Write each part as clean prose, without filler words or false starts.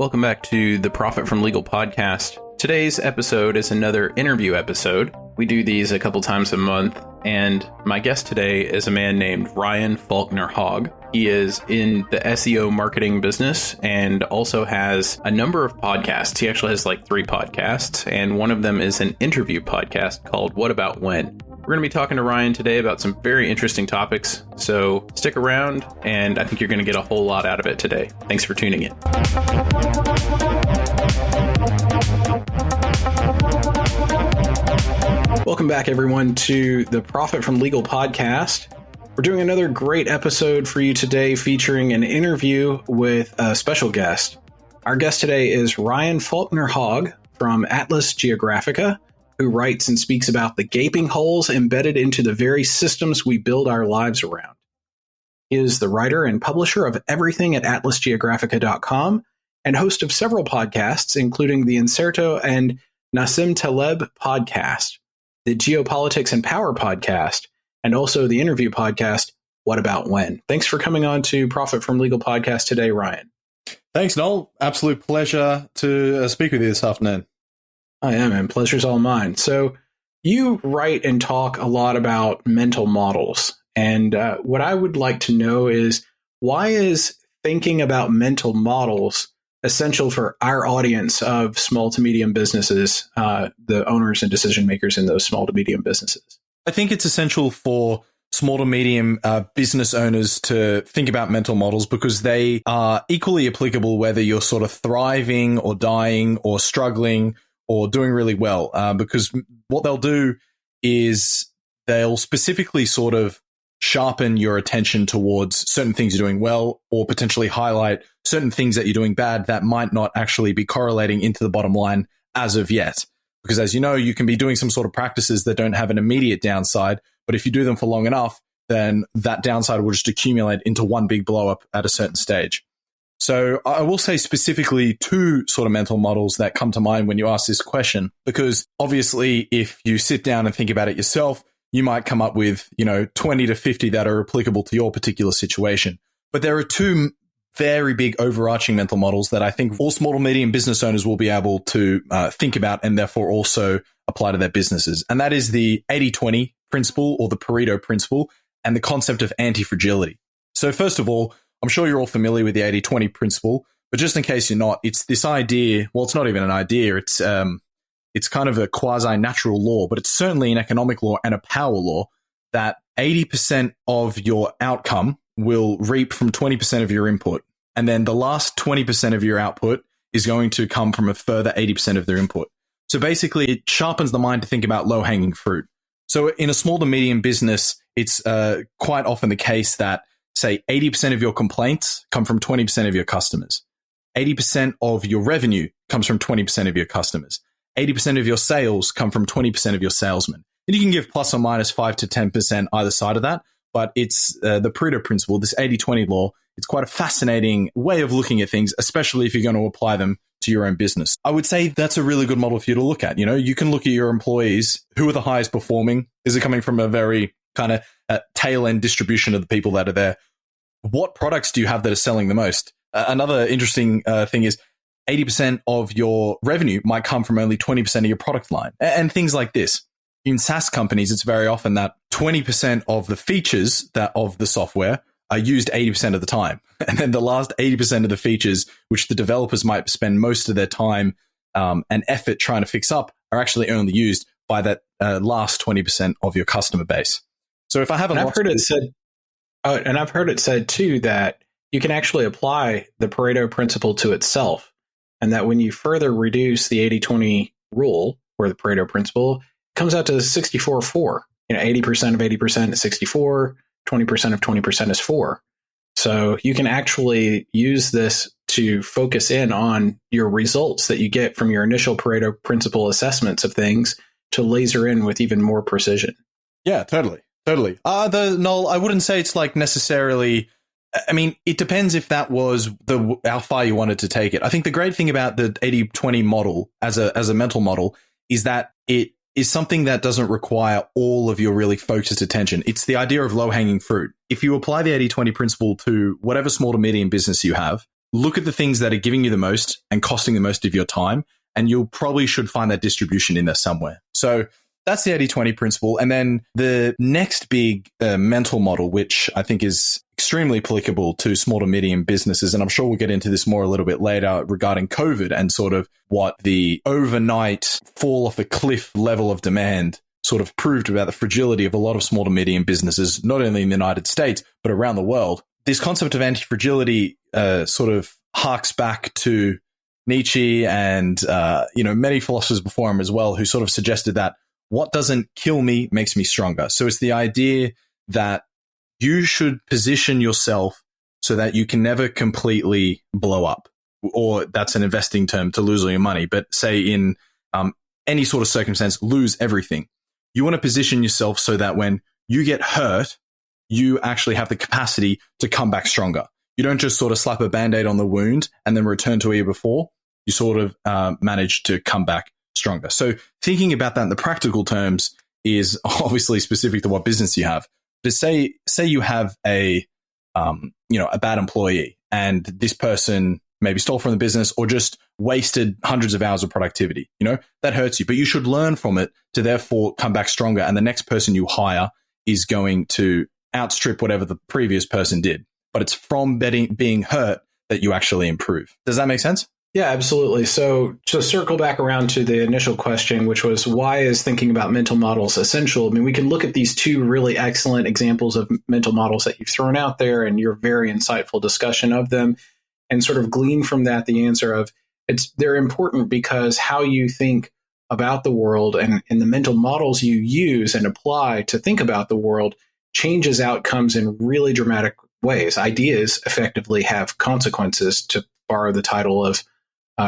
Welcome back to the Profit from Legal podcast. Today's episode is another interview episode. We do these a couple times a month, and my guest today is a man named Ryan Faulkner-Hogg. He is in the SEO marketing business and also has a number of podcasts. He actually has like 3 podcasts, and one of them is an interview podcast called What About When? We're going to be talking to Ryan today about some very interesting topics, so stick around, and I think you're going to get a whole lot out of it today. Thanks for tuning in. Welcome back, everyone, to the Profit from Legal podcast. We're doing another great episode for you today featuring an interview with a special guest. Our guest today is Ryan Faulkner-Hogg from Atlas Geographica, who writes and speaks about the gaping holes embedded into the very systems we build our lives around. He is the writer and publisher of everything at atlasgeographica.com and host of several podcasts, including the Incerto and Nassim Taleb podcast, the Geopolitics and Power podcast, and also the interview podcast, What About When? Thanks for coming on to Profit from Legal podcast today, Ryan. Thanks, Noel. Absolute pleasure to speak with you this afternoon. I am, and pleasure's all mine. So you write and talk a lot about mental models. And what I would like to know is, why is thinking about mental models essential for our audience of small to medium businesses, the owners and decision makers in those small to medium businesses? I think it's essential for small to medium business owners to think about mental models because they are equally applicable whether you're sort of thriving or dying or struggling or doing really well, because what they'll do is they'll specifically sort of sharpen your attention towards certain things you're doing well, or potentially highlight certain things that you're doing bad that might not actually be correlating into the bottom line as of yet. Because as you know, you can be doing some sort of practices that don't have an immediate downside, but if you do them for long enough, then that downside will just accumulate into one big blow up at a certain stage. So I will say specifically 2 sort of mental models that come to mind when you ask this question, because obviously if you sit down and think about it yourself, you might come up with, 20 to 50 that are applicable to your particular situation. But there are 2 very big overarching mental models that I think all small to medium business owners will be able to think about and therefore also apply to their businesses. And that is the 80-20 principle, or the Pareto principle, and the concept of anti-fragility. So first of all, I'm sure you're all familiar with the 80-20 principle, but just in case you're not, it's this idea, well, it's not even an idea, it's kind of a quasi-natural law, but it's certainly an economic law and a power law that 80% of your outcome will reap from 20% of your input. And then the last 20% of your output is going to come from a further 80% of their input. So basically, it sharpens the mind to think about low-hanging fruit. So in a small to medium business, it's quite often the case that, say, 80% of your complaints come from 20% of your customers. 80% of your revenue comes from 20% of your customers. 80% of your sales come from 20% of your salesmen. And you can give plus or minus 5 to 10% either side of that, but it's the Pareto principle, this 80-20 law. It's quite a fascinating way of looking at things, especially if you're going to apply them to your own business. I would say that's a really good model for you to look at. You can look at your employees. Who are the highest performing? Is it coming from a very kind of tail end distribution of the people that are there? What products do you have that are selling the most? Another interesting thing is 80% of your revenue might come from only 20% of your product line, and things like this. In SaaS companies, it's very often that 20% of the features of the software are used 80% of the time. And then the last 80% of the features, which the developers might spend most of their time and effort trying to fix up, are actually only used by that last 20% of your customer base. So if I haven't, I've heard it said too that you can actually apply the Pareto principle to itself, and that when you further reduce the 80-20 rule or the Pareto principle, it comes out to 64-4. 80% of 80% is 64, 20% of 20% is 4. So you can actually use this to focus in on your results that you get from your initial Pareto principle assessments of things to laser in with even more precision. Yeah, totally. Noel, I wouldn't say it's like necessarily, I mean, it depends if that was how far you wanted to take it. I think the great thing about the 80-20 model as a mental model is that it is something that doesn't require all of your really focused attention. It's the idea of low-hanging fruit. If you apply the 80-20 principle to whatever small to medium business you have, look at the things that are giving you the most and costing the most of your time, and you'll probably should find that distribution in there somewhere. So that's the 80-20 principle. And then the next big mental model, which I think is extremely applicable to small to medium businesses, and I'm sure we'll get into this more a little bit later regarding COVID and sort of what the overnight fall off a cliff level of demand sort of proved about the fragility of a lot of small to medium businesses, not only in the United States, but around the world. This concept of anti-fragility sort of harks back to Nietzsche and many philosophers before him as well, who sort of suggested that what doesn't kill me makes me stronger. So it's the idea that you should position yourself so that you can never completely blow up, or that's an investing term, to lose all your money. But say in any sort of circumstance, lose everything. You want to position yourself so that when you get hurt, you actually have the capacity to come back stronger. You don't just sort of slap a Band-Aid on the wound and then return to where you were before. You sort of manage to come back stronger. So thinking about that in the practical terms is obviously specific to what business you have. But say you have a bad employee, and this person maybe stole from the business or just wasted hundreds of hours of productivity. That hurts you, but you should learn from it to therefore come back stronger. And the next person you hire is going to outstrip whatever the previous person did. But it's from being hurt that you actually improve. Does that make sense? Yeah, absolutely. So to circle back around to the initial question, which was, why is thinking about mental models essential? I mean, we can look at these two really excellent examples of mental models that you've thrown out there and your very insightful discussion of them, and sort of glean from that the answer of they're important because how you think about the world and the mental models you use and apply to think about the world changes outcomes in really dramatic ways. Ideas effectively have consequences, to borrow the title of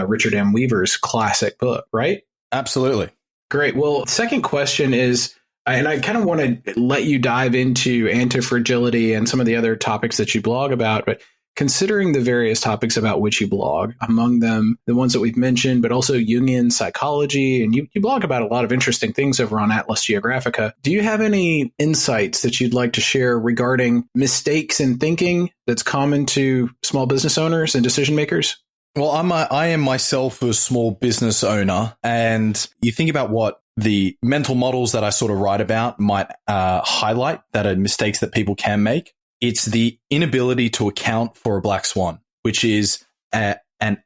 Richard M. Weaver's classic book, right? Absolutely. Great. Well, second question is, and I kind of want to let you dive into anti-fragility and some of the other topics that you blog about, but considering the various topics about which you blog, among them the ones that we've mentioned, but also Jungian psychology, and you blog about a lot of interesting things over on Atlas Geographica. Do you have any insights that you'd like to share regarding mistakes in thinking that's common to small business owners and decision makers? Well, I am myself a small business owner, and you think about what the mental models that I sort of write about might highlight that are mistakes that people can make. It's the inability to account for a black swan, which is an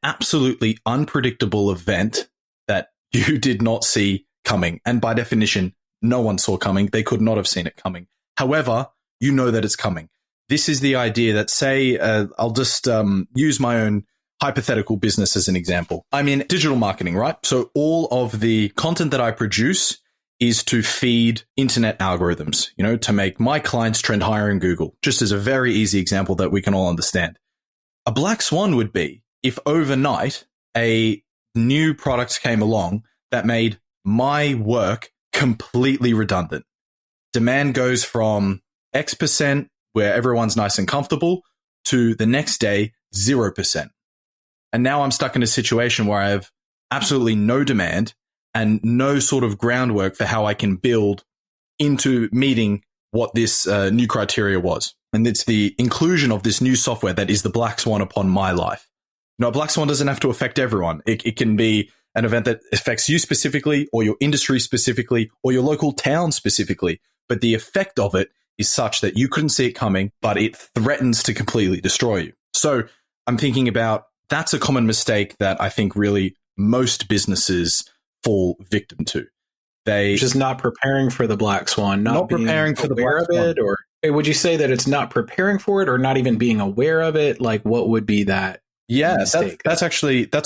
absolutely unpredictable event that you did not see coming. And by definition, no one saw coming. They could not have seen it coming. However, you know that it's coming. This is the idea that, say, I'll just use my own hypothetical business as an example. I'm in digital marketing, right? So all of the content that I produce is to feed internet algorithms, to make my clients trend higher in Google, just as a very easy example that we can all understand. A black swan would be if overnight a new product came along that made my work completely redundant. Demand goes from X% where everyone's nice and comfortable to the next day, 0%. And now I'm stuck in a situation where I have absolutely no demand and no sort of groundwork for how I can build into meeting what this new criteria was. And it's the inclusion of this new software that is the black swan upon my life. A black swan doesn't have to affect everyone. It can be an event that affects you specifically, or your industry specifically, or your local town specifically. But the effect of it is such that you couldn't see it coming, but it threatens to completely destroy you. So I'm thinking about, that's a common mistake that I think really most businesses fall victim to. They just not preparing for the black swan, not being preparing for the aware black of swan. it, or would you say that it's not preparing for it, or not even being aware of it? Like, what would be that? Yeah, mistake? that's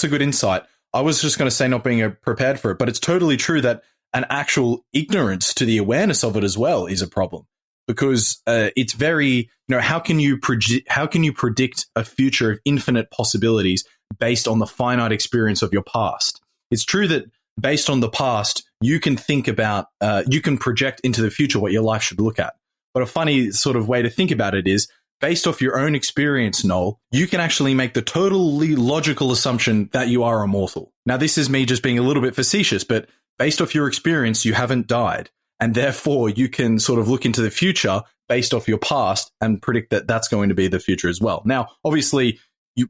a good insight. I was just going to say not being prepared for it, but it's totally true that an actual ignorance to the awareness of it as well is a problem, because it's very, how can you predict a future of infinite possibilities based on the finite experience of your past? It's true that based on the past, you can think about, you can project into the future what your life should look at. But a funny sort of way to think about it is, based off your own experience, Noel, you can actually make the totally logical assumption that you are immortal. Now, this is me just being a little bit facetious, but based off your experience, you haven't died. And therefore, you can sort of look into the future based off your past and predict that that's going to be the future as well. Now, obviously,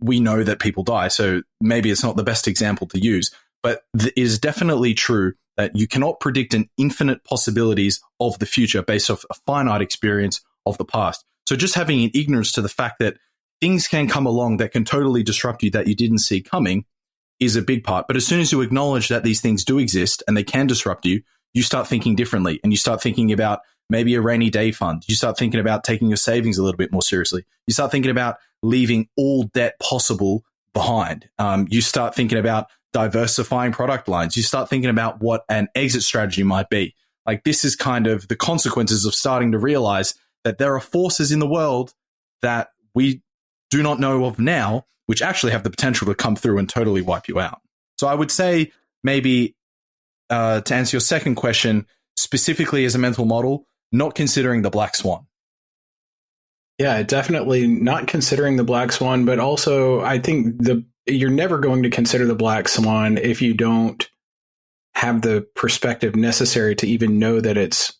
we know that people die. So maybe it's not the best example to use, but it is definitely true that you cannot predict an infinite possibilities of the future based off a finite experience of the past. So just having an ignorance to the fact that things can come along that can totally disrupt you that you didn't see coming is a big part. But as soon as you acknowledge that these things do exist and they can disrupt you, you start thinking differently, and you start thinking about maybe a rainy day fund. You start thinking about taking your savings a little bit more seriously. You start thinking about leaving all debt possible behind. You start thinking about diversifying product lines. You start thinking about what an exit strategy might be. Like, this is kind of the consequences of starting to realize that there are forces in the world that we do not know of now, which actually have the potential to come through and totally wipe you out. So I would say maybe to answer your second question, specifically as a mental model, not considering the black swan. Yeah, definitely not considering the black swan, but also I think you're never going to consider the black swan if you don't have the perspective necessary to even know that it's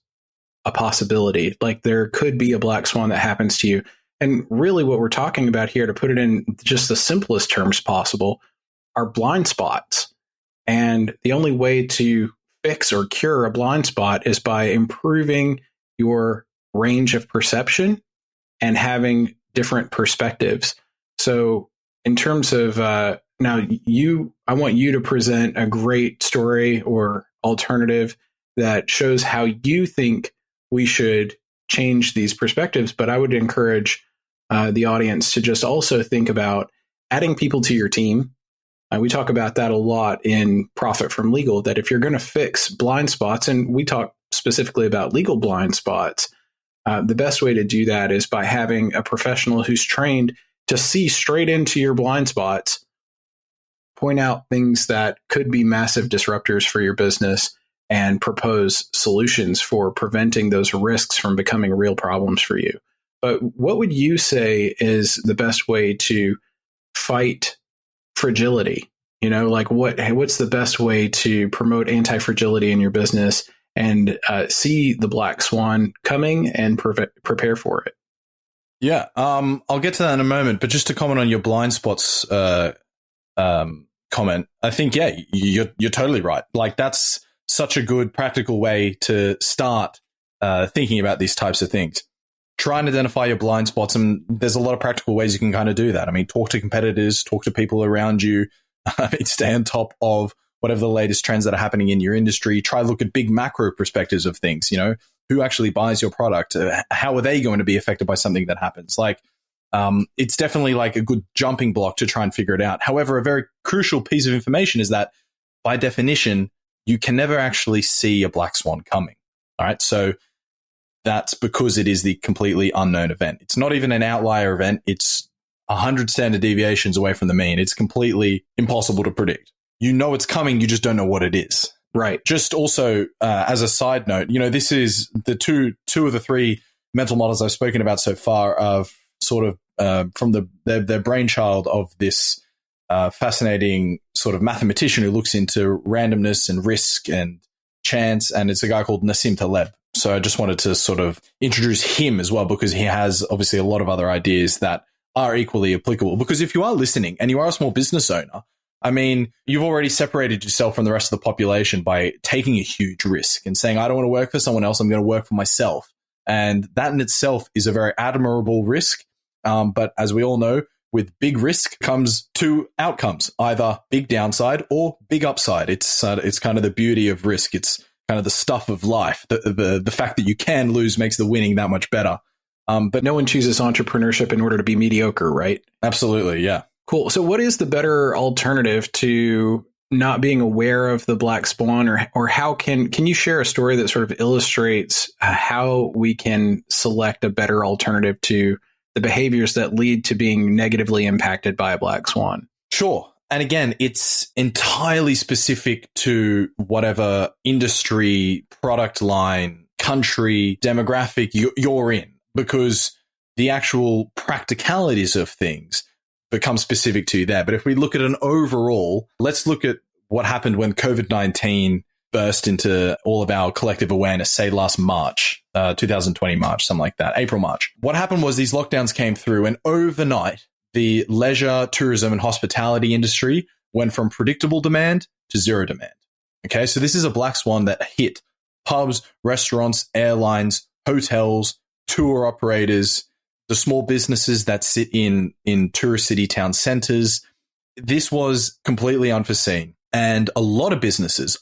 a possibility. Like, there could be a black swan that happens to you. And really what we're talking about here, to put it in just the simplest terms possible, are blind spots. And the only way to fix or cure a blind spot is by improving your range of perception and having different perspectives. So in terms of I want you to present a great story or alternative that shows how you think we should change these perspectives. But I would encourage the audience to just also think about adding people to your team. We talk about that a lot in Profit from Legal, that if you're going to fix blind spots, and we talk specifically about legal blind spots, the best way to do that is by having a professional who's trained to see straight into your blind spots, point out things that could be massive disruptors for your business, and propose solutions for preventing those risks from becoming real problems for you. But what would you say is the best way to fight fragility? You know, like what's the best way to promote anti-fragility in your business and see the black swan coming and prepare for it? Yeah, I'll get to that in a moment. But just to comment on your blind spots comment, I think, yeah, you're totally right. Like, that's such a good practical way to start thinking about these types of things. Try and identify your blind spots, and there's a lot of practical ways you can kind of do that. I mean, talk to competitors, talk to people around you. Stay on top of whatever the latest trends that are happening in your industry. Try to look at big macro perspectives of things. You know, who actually buys your product? How are they going to be affected by something that happens? Like, it's definitely like a good jumping block to try and figure it out. However, a very crucial piece of information is that, by definition, you can never actually see a black swan coming. All right, so that's because it is the completely unknown event. It's not even an outlier event. It's 100 standard deviations away from the mean. It's completely impossible to predict. You know it's coming, you just don't know what it is. Right. Just also, as a side note, you know, this is the two of the three mental models I've spoken about so far of sort of from their brainchild of this fascinating sort of mathematician who looks into randomness and risk and chance, and it's a guy called Nassim Taleb. So I just wanted to sort of introduce him as well, because he has obviously a lot of other ideas that are equally applicable. Because if you are listening and you are a small business owner, I mean, you've already separated yourself from the rest of the population by taking a huge risk and saying, I don't want to work for someone else, I'm going to work for myself. And that in itself is a very admirable risk. But as we all know, with big risk comes two outcomes, either big downside or big upside. It's kind of the beauty of risk. It's kind of the stuff of life. The fact that you can lose makes the winning that much better. But no one chooses entrepreneurship in order to be mediocre, right? Absolutely, yeah. Cool. So what is the better alternative to not being aware of the black swan, or how can you share a story that sort of illustrates how we can select a better alternative to the behaviors that lead to being negatively impacted by a black swan? Sure. And again, it's entirely specific to whatever industry, product line, country, demographic you're in, because the actual practicalities of things become specific to you there. But if we look at an overall, let's look at what happened when COVID-19 burst into all of our collective awareness, say last March, 2020 March, something like that, April, March. What happened was these lockdowns came through, and overnight, the leisure, tourism, and hospitality industry went from predictable demand to zero demand. Okay, so this is a black swan that hit pubs, restaurants, airlines, hotels, tour operators, the small businesses that sit in tourist city town centers. This was completely unforeseen. And a lot of businesses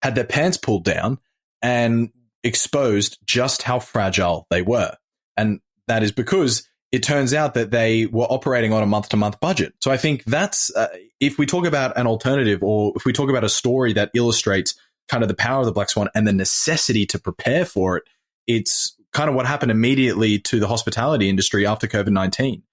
had their pants pulled down and exposed just how fragile they were. And that is because it turns out that they were operating on a month-to-month budget. So I think that's, if we talk about an alternative, or if we talk about a story that illustrates kind of the power of the black swan and the necessity to prepare for it, it's kind of what happened immediately to the hospitality industry after COVID-19.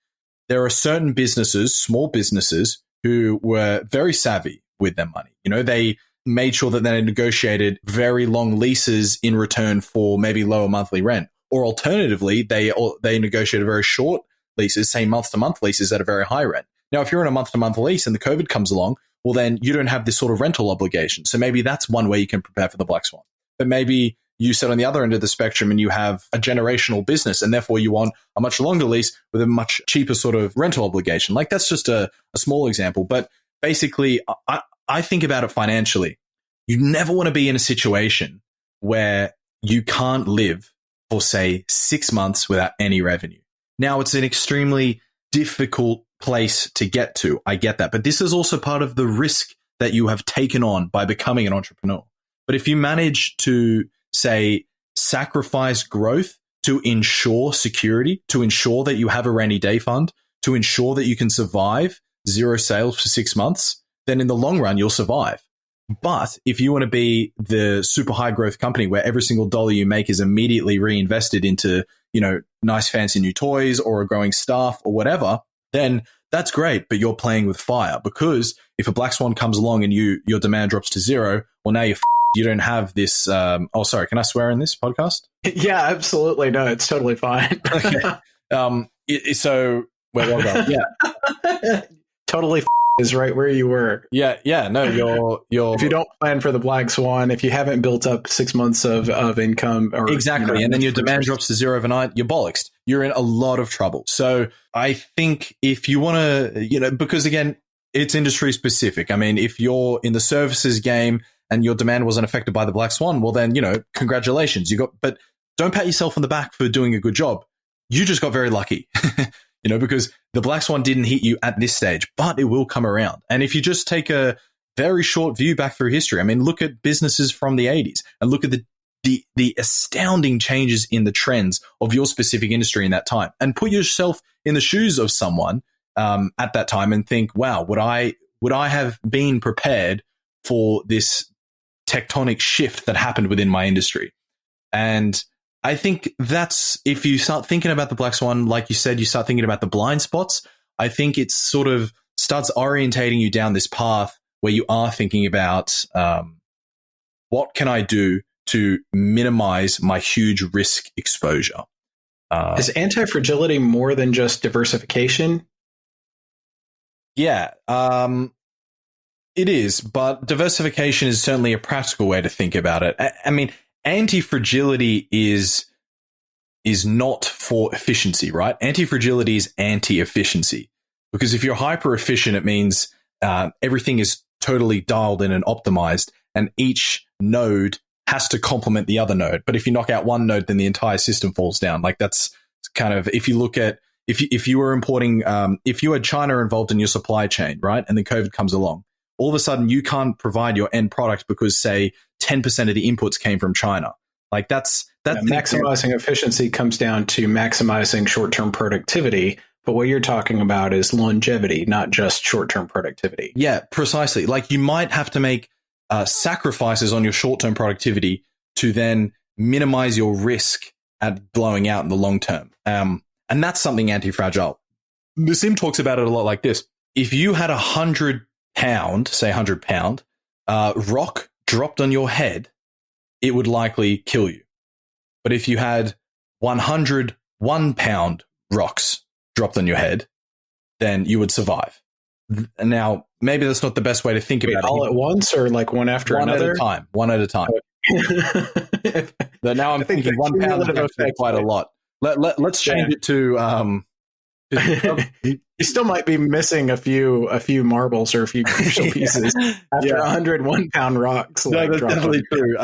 There are certain businesses, small businesses, who were very savvy with their money. You know, they made sure that they negotiated very long leases in return for maybe lower monthly rent. Or alternatively, they negotiated very short leases, say month-to-month leases at a very high rent. Now, if you're in a month-to-month lease and the COVID comes along, well, then you don't have this sort of rental obligation. So maybe that's one way you can prepare for the black swan. But maybe you sit on the other end of the spectrum and you have a generational business, and therefore you want a much longer lease with a much cheaper sort of rental obligation. Like, that's just a small example. But basically, I think about it financially. You never want to be in a situation where you can't live for, say, 6 months without any revenue. Now, it's an extremely difficult place to get to. I get that. But this is also part of the risk that you have taken on by becoming an entrepreneur. But if you manage to, say, sacrifice growth to ensure security, to ensure that you have a rainy day fund, to ensure that you can survive zero sales for 6 months, then in the long run, you'll survive. But if you want to be the super high growth company where every single dollar you make is immediately reinvested into, you know, nice fancy new toys or a growing staff or whatever, then that's great. But you're playing with fire, because if a black swan comes along and your demand drops to zero, well, now you don't have this. Oh, sorry. Can I swear in this podcast? Yeah, absolutely. No, it's totally fine. Okay. So where was I? Yeah. Totally is right where you were. Yeah. No, you're. If you don't plan for the black swan, if you haven't built up 6 months of income, or exactly, you know, and then your demand drops to zero overnight, you're bollocksed. You're in a lot of trouble. So I think if you want to, you know, because again, it's industry specific. I mean, if you're in the services game and your demand wasn't affected by the black swan, well, then, you know, congratulations. But don't pat yourself on the back for doing a good job. You just got very lucky. You know, because the black swan didn't hit you at this stage, but it will come around. And if you just take a very short view back through history, I mean, look at businesses from the 80s and look at the astounding changes in the trends of your specific industry in that time, and put yourself in the shoes of someone at that time and think, wow, would I have been prepared for this tectonic shift that happened within my industry? And I think that's, if you start thinking about the black swan, like you said, you start thinking about the blind spots. I think it sort of starts orientating you down this path where you are thinking about what can I do to minimize my huge risk exposure. Is anti-fragility more than just diversification? Yeah, it is, but diversification is certainly a practical way to think about it. I mean, anti-fragility is not for efficiency, right? Anti-fragility is anti-efficiency, because if you're hyper efficient, it means everything is totally dialed in and optimized, and each node has to complement the other node. But if you knock out one node, then the entire system falls down. Like, that's kind of, if you look at, if you were importing, if you had China involved in your supply chain, right, and then COVID comes along, all of a sudden you can't provide your end product because, say, 10% of the inputs came from China. Like, that's maximizing efficiency comes down to maximizing short-term productivity. But what you're talking about is longevity, not just short-term productivity. Yeah, precisely. Like, you might have to make sacrifices on your short-term productivity to then minimize your risk at blowing out in the long term. And that's something anti-fragile. Nassim talks about it a lot like this. If you had 100 pound rock dropped on your head, it would likely kill you. But if you had 101 pound rocks dropped on your head, then you would survive. Now, maybe that's not the best way to think about it. All at once, or like one after another? One at a time. But now I'm thinking 1 pound is quite a lot. Let's change it to You still might be missing a few marbles or a few crucial pieces after 101 pound rocks. No, that's definitely true.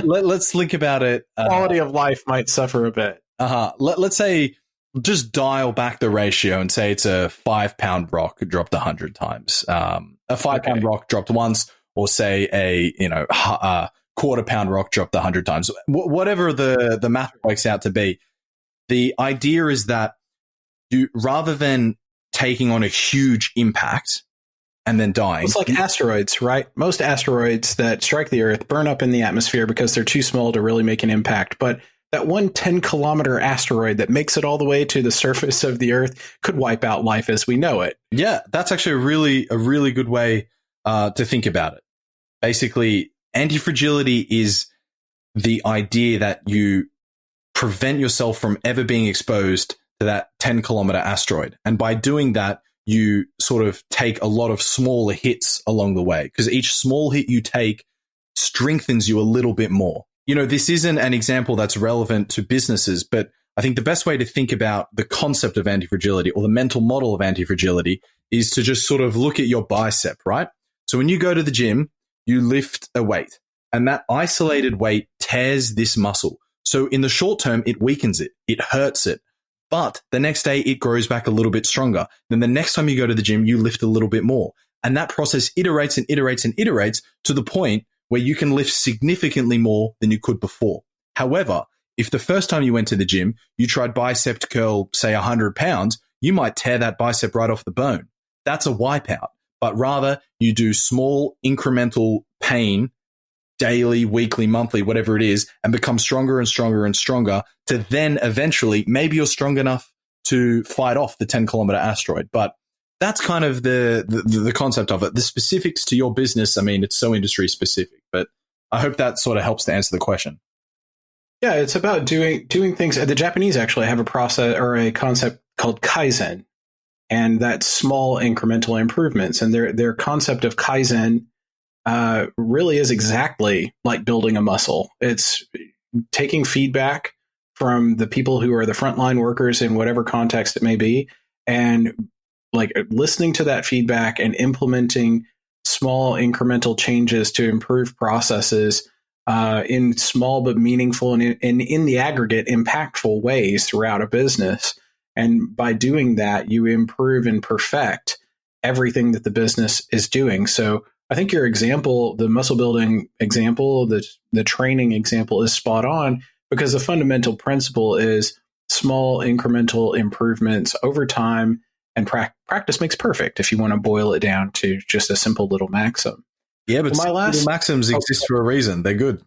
Let's think about it. Quality of life might suffer a bit. Let's say just dial back the ratio and say it's a 5 pound rock dropped 100 times. A 5 pound rock dropped once, or say a quarter pound rock dropped 100 times. Whatever the math works out to be, the idea is that you, rather than taking on a huge impact and then dying. It's like asteroids, right? Most asteroids that strike the Earth burn up in the atmosphere because they're too small to really make an impact. But that one 10-kilometer asteroid that makes it all the way to the surface of the Earth could wipe out life as we know it. Yeah, that's actually a really good way to think about it. Basically, anti-fragility is the idea that you prevent yourself from ever being exposed to that 10-kilometer asteroid. And by doing that, you sort of take a lot of smaller hits along the way, because each small hit you take strengthens you a little bit more. This isn't an example that's relevant to businesses, but I think the best way to think about the concept of anti-fragility, or the mental model of anti-fragility, is to just sort of look at your bicep, right? So when you go to the gym, you lift a weight, and that isolated weight tears this muscle. So in the short term, it weakens it, it hurts it. But the next day, it grows back a little bit stronger. Then the next time you go to the gym, you lift a little bit more. And that process iterates and iterates and iterates to the point where you can lift significantly more than you could before. However, if the first time you went to the gym, you tried bicep to curl, say 100 pounds, you might tear that bicep right off the bone. That's a wipeout. But rather, you do small incremental pain, daily, weekly, monthly, whatever it is, and become stronger and stronger and stronger, to then eventually, maybe you're strong enough to fight off the 10-kilometer asteroid. But that's kind of the concept of it. The specifics to your business, I mean, it's so industry specific, but I hope that sort of helps to answer the question. Yeah, it's about doing things. The Japanese actually have a process or a concept called Kaizen, and that's small incremental improvements. And their concept of Kaizen really is exactly like building a muscle. It's taking feedback from the people who are the frontline workers in whatever context it may be, and like listening to that feedback and implementing small incremental changes to improve processes in small but meaningful and in the aggregate impactful ways throughout a business. And by doing that, you improve and perfect everything that the business is doing. So I think your example, the muscle building example, the training example, is spot on, because the fundamental principle is small incremental improvements over time, and practice makes perfect, if you want to boil it down to just a simple little maxim. Yeah, but little maxims exist for a reason. They're good.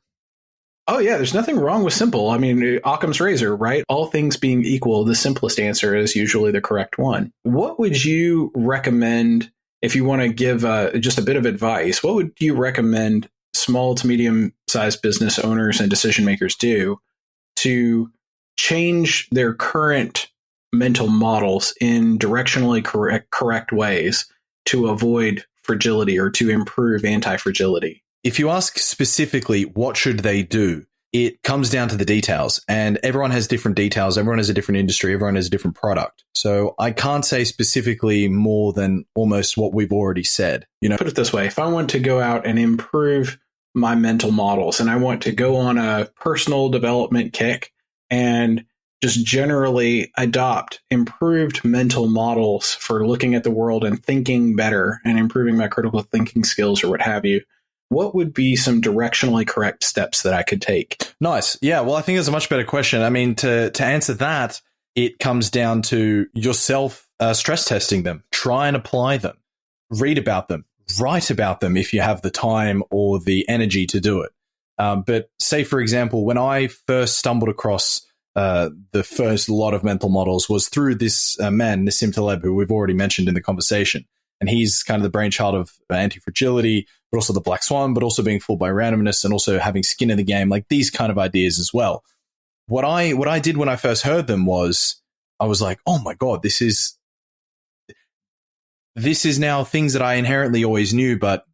Oh, yeah, there's nothing wrong with simple. I mean, Occam's razor, right? All things being equal, the simplest answer is usually the correct one. What would you recommend, if you want to give just a bit of advice, what would you recommend small to medium-sized business owners and decision makers do to change their current mental models in directionally correct ways to avoid fragility or to improve anti-fragility? If you ask specifically what should they do, it comes down to the details, and everyone has different details. Everyone has a different industry. Everyone has a different product. So I can't say specifically more than almost what we've already said. Put it this way. If I want to go out and improve my mental models, and I want to go on a personal development kick and just generally adopt improved mental models for looking at the world and thinking better and improving my critical thinking skills or what have you, what would be some directionally correct steps that I could take? Nice. Yeah, well, I think that's a much better question. I mean, to answer that, it comes down to yourself stress testing them. Try and apply them. Read about them. Write about them if you have the time or the energy to do it. But say, for example, when I first stumbled across the first lot of mental models was through this man, Nassim Taleb, who we've already mentioned in the conversation. And he's kind of the brainchild of anti-fragility, but also the black swan, but also being fooled by randomness and also having skin in the game, like these kind of ideas as well. What I did when I first heard them was I was like, oh my God, this is now things that I inherently always knew, but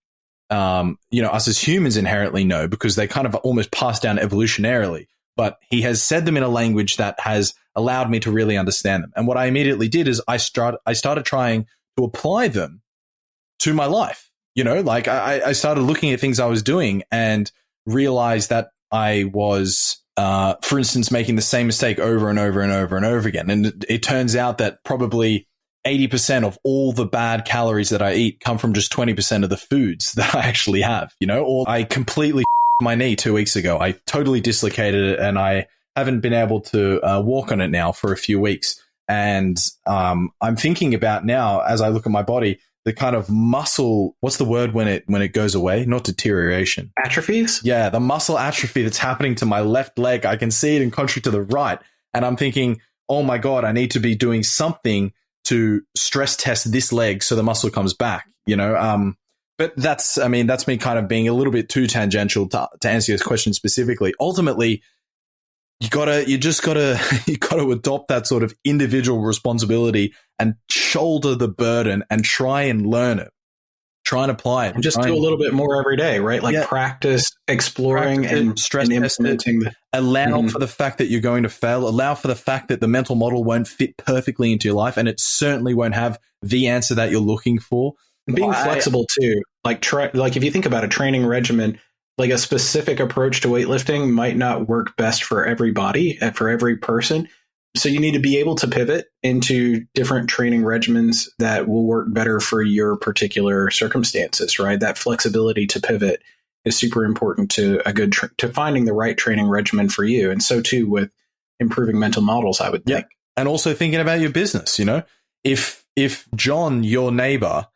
us as humans inherently know, because they kind of almost pass down evolutionarily. but he has said them in a language that has allowed me to really understand them. And what I immediately did is I started trying to apply them to my life. Like I started looking at things I was doing and realized that I was, for instance, making the same mistake over and over and over and over again. And it turns out that probably 80% of all the bad calories that I eat come from just 20% of the foods that I actually have, or I completely my knee 2 weeks ago. I totally dislocated it and I haven't been able to walk on it now for a few weeks. And I'm thinking about now, as I look at my body, the kind of muscle, what's the word when it goes away? Not deterioration. Atrophies? Yeah, the muscle atrophy that's happening to my left leg. I can see it in contrary to the right. And I'm thinking, oh my God, I need to be doing something to stress test this leg so the muscle comes back, But that's me kind of being a little bit too tangential to answer your question specifically. Ultimately, you gotta adopt that sort of individual responsibility and shoulder the burden and try and learn it, try and apply it, and just do a little bit more every day, right? Like practice exploring and stress implementing. Allow for the fact that you're going to fail. Allow for the fact that the mental model won't fit perfectly into your life, and it certainly won't have the answer that you're looking for. Being flexible too, like if you think about a training regimen, like a specific approach to weightlifting might not work best for everybody and for every person. So you need to be able to pivot into different training regimens that will work better for your particular circumstances, right? That flexibility to pivot is super important to to finding the right training regimen for you. And so too with improving mental models, I would think. And also thinking about your business, if John, your neighbor,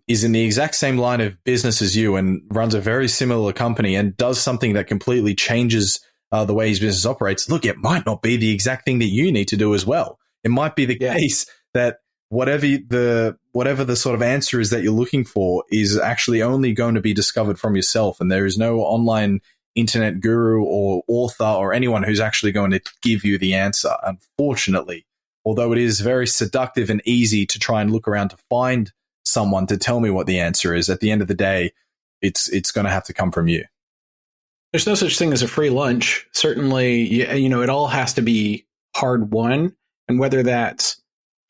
is in the exact same line of business as you and runs a very similar company and does something that completely changes the way his business operates, look, it might not be the exact thing that you need to do as well. It might be the case that whatever the sort of answer is that you're looking for is actually only going to be discovered from yourself. And there is no online internet guru or author or anyone who's actually going to give you the answer, unfortunately. Although it is very seductive and easy to try and look around to find someone to tell me what the answer is, at the end of the day, it's going to have to come from you. There's no such thing as a free lunch. Certainly, it all has to be hard won. And whether that's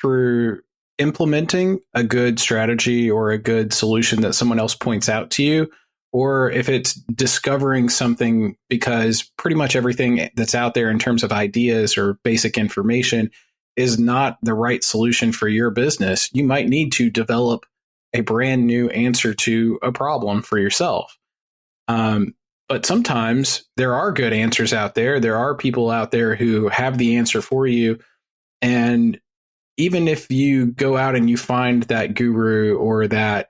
through implementing a good strategy or a good solution that someone else points out to you, or if it's discovering something because pretty much everything that's out there in terms of ideas or basic information is not the right solution for your business, you might need to develop a brand new answer to a problem for yourself. But sometimes there are good answers out there. There are people out there who have the answer for you. And even if you go out and you find that guru or that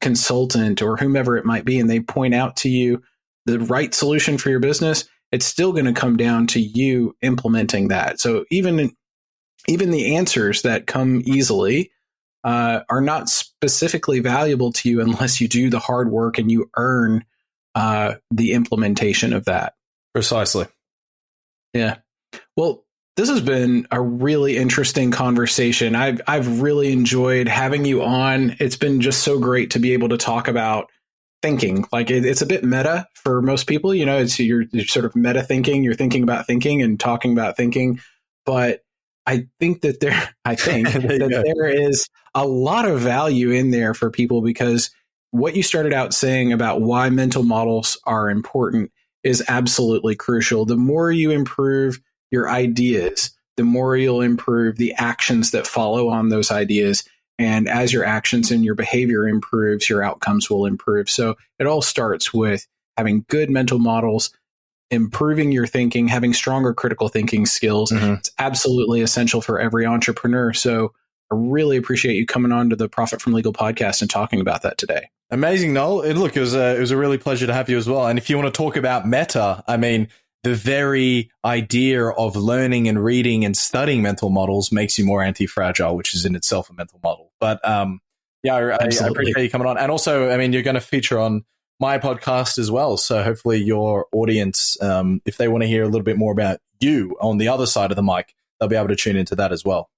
consultant or whomever it might be, and they point out to you the right solution for your business, it's still going to come down to you implementing that. So even the answers that come easily are not specifically valuable to you unless you do the hard work and you earn the implementation of that. Precisely. Yeah. Well, this has been a really interesting conversation. I've really enjoyed having you on. It's been just so great to be able to talk about thinking. Like it's a bit meta for most people. It's you're sort of meta thinking. You're thinking about thinking and talking about thinking. But I think that there is a lot of value in there for people, because what you started out saying about why mental models are important is absolutely crucial. The more you improve your ideas, the more you'll improve the actions that follow on those ideas. And as your actions and your behavior improves, your outcomes will improve. So it all starts with having good mental models, improving your thinking, having stronger critical thinking skills. Mm-hmm. It's absolutely essential for every entrepreneur. So I really appreciate you coming on to the Profit from Legal podcast and talking about that today. Amazing, Noel. Look, it was a really pleasure to have you as well. And if you want to talk about meta, the very idea of learning and reading and studying mental models makes you more anti-fragile, which is in itself a mental model. But I appreciate you coming on. And also, you're going to feature on my podcast as well. So hopefully your audience, if they want to hear a little bit more about you on the other side of the mic, they'll be able to tune into that as well.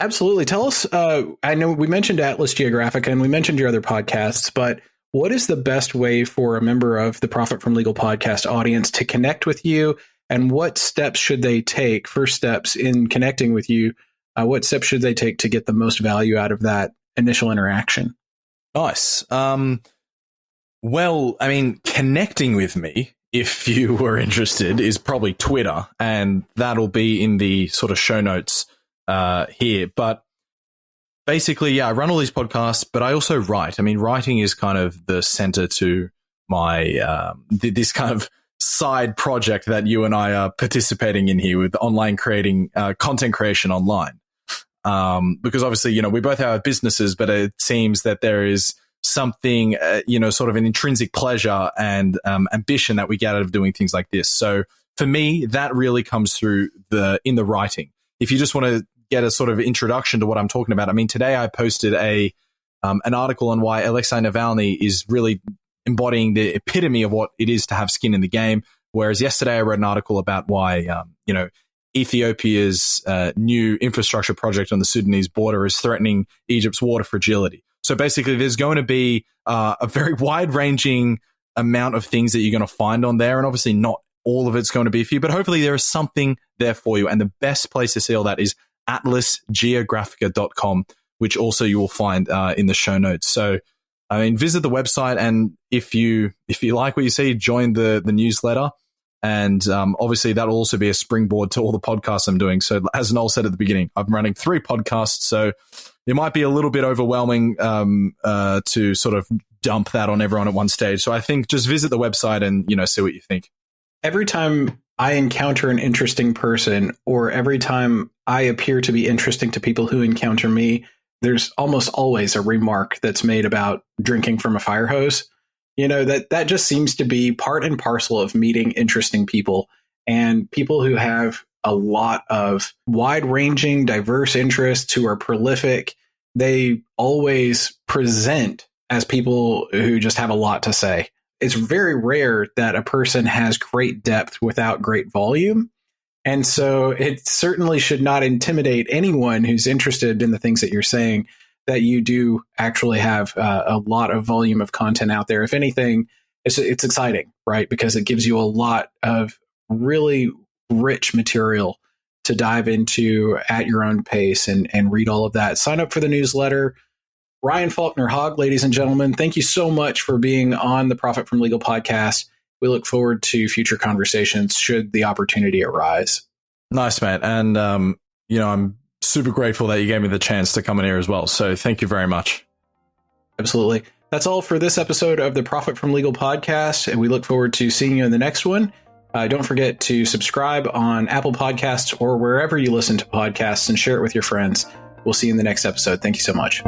Absolutely. Tell us, I know we mentioned Atlas Geographica and we mentioned your other podcasts, but what is the best way for a member of the Profit from Legal podcast audience to connect with you? And what steps should they take, first steps in connecting with you? What steps should they take to get the most value out of that initial interaction? Nice. Well, I mean, connecting with me, if you were interested, is probably Twitter, and that'll be in the sort of show notes here. But basically, yeah, I run all these podcasts, but I also write. I mean, writing is kind of the center to my this kind of side project that you and I are participating in here with online creating content creation online. Because obviously, you know, we both have businesses, but it seems that there is something, sort of an intrinsic pleasure and ambition that we get out of doing things like this. So for me, that really comes through in the writing. If you just want to get a sort of introduction to what I'm talking about, I mean, today I posted an article on why Alexei Navalny is really embodying the epitome of what it is to have skin in the game. Whereas yesterday I read an article about why, Ethiopia's new infrastructure project on the Sudanese border is threatening Egypt's water fragility. So basically, there's going to be a very wide-ranging amount of things that you're going to find on there. And obviously, not all of it's going to be for you, but hopefully there is something there for you. And the best place to see all that is atlasgeographica.com, which also you will find in the show notes. So, I mean, visit the website, and if you like what you see, join the newsletter. And obviously, that'll also be a springboard to all the podcasts I'm doing. So as Noel said at the beginning, I'm running 3 podcasts. So it might be a little bit overwhelming to sort of dump that on everyone at one stage. So I think just visit the website and, see what you think. Every time I encounter an interesting person, or every time I appear to be interesting to people who encounter me, there's almost always a remark that's made about drinking from a fire hose. That just seems to be part and parcel of meeting interesting people, and people who have a lot of wide-ranging, diverse interests, who are prolific. They always present as people who just have a lot to say. It's very rare that a person has great depth without great volume. And so it certainly should not intimidate anyone who's interested in the things that you're saying, that you do actually have a lot of volume of content out there. If anything, it's exciting, right? Because it gives you a lot of really rich material to dive into at your own pace and read all of that. Sign up for the newsletter. Ryan Faulkner-Hogg, ladies and gentlemen, thank you so much for being on the Profit from Legal podcast. We look forward to future conversations should the opportunity arise. Nice, mate. And, I'm super grateful that you gave me the chance to come in here as well. So thank you very much. Absolutely. That's all for this episode of the Profit from Legal podcast, and we look forward to seeing you in the next one. Don't forget to subscribe on Apple Podcasts or wherever you listen to podcasts, and share it with your friends. We'll see you in the next episode. Thank you so much.